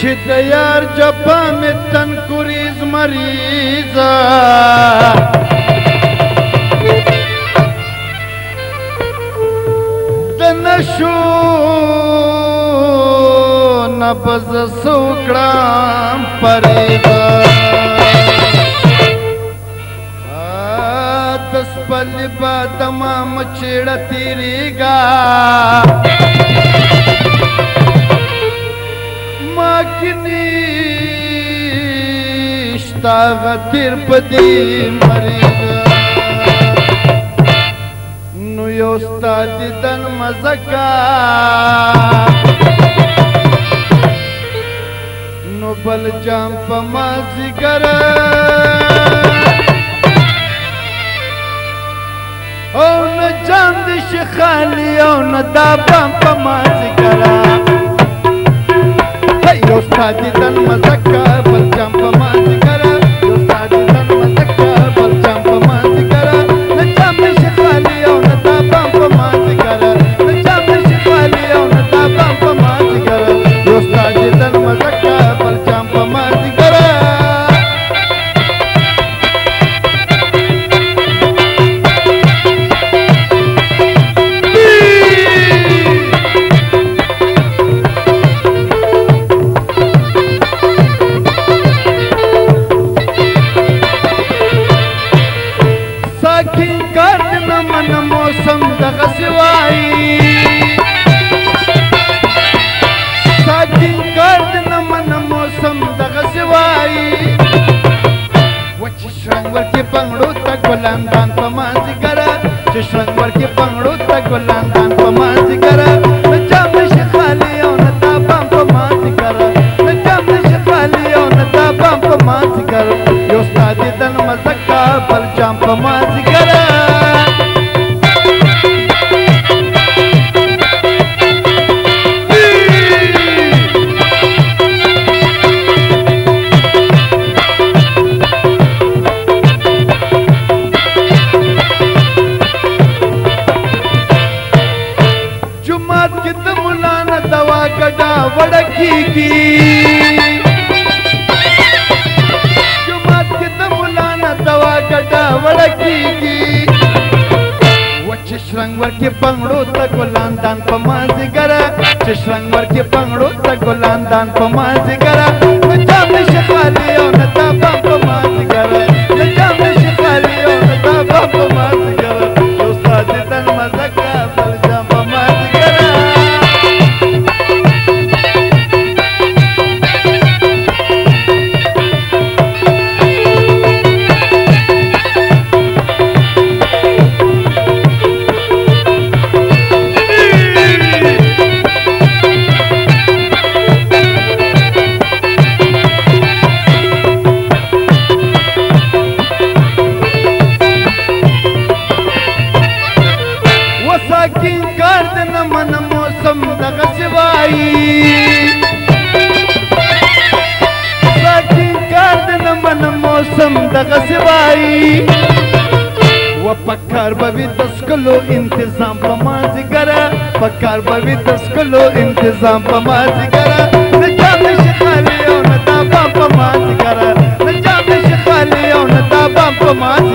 د یار جپا می تن کوریز مریضا د نشو نبض سوکړم پریزا دسپلی با تمام چیڑا تیریگا ماکنیشتا غتیر پدی مریگا نو یوستا دیدن مزکا نو بل جام پا مازی گرا او نه جام دې شي خالي او نه دا بام په مازی کرا یو ستا دیدن مزکا بل جام په مازی کرا یو ستا دیدن مزکا بل جام په مازی کرا نه جام دې شي خالي او نه دا بام په مازی کرا نه جام دې شي خالي او نه دا بام په مازی کرا یو ستا دیدن مزکا بل جام په مازی کرا ګلندان په مازی ګره چې شرنګ ورکې پنګړو ته ګلندان په مازی ګره نه جام نشي خالي او نه تا بام په مازی ګره نه جام نشي خالي او نه تا بام په مازی ګره یو ستا دیدن مزکا بل جام په مازی ګره جمعات کې د مولانا دوا ګډا وړکیږي وچ شرنګ ورکې پنګړو ته ګلاندان په مازی ګره چې شرنګ ورکې پنګړو ته ګلاندان په مازی ګره نه جام نشي خالي او نه تا بام په مازی ګره نه جام نشي خالي او نه تا بام په مازی ګره یو ستا دیدن مزکا بل جام په مازی ګره پکار بوی 10 کلو انتظام په مازی ګره پکار بوی 10 کلو انتظام په مازی ګره نه جام نشي خالي او نه تا بام په مازی ګره نه جام نشي خالي او نه تا بام په مازی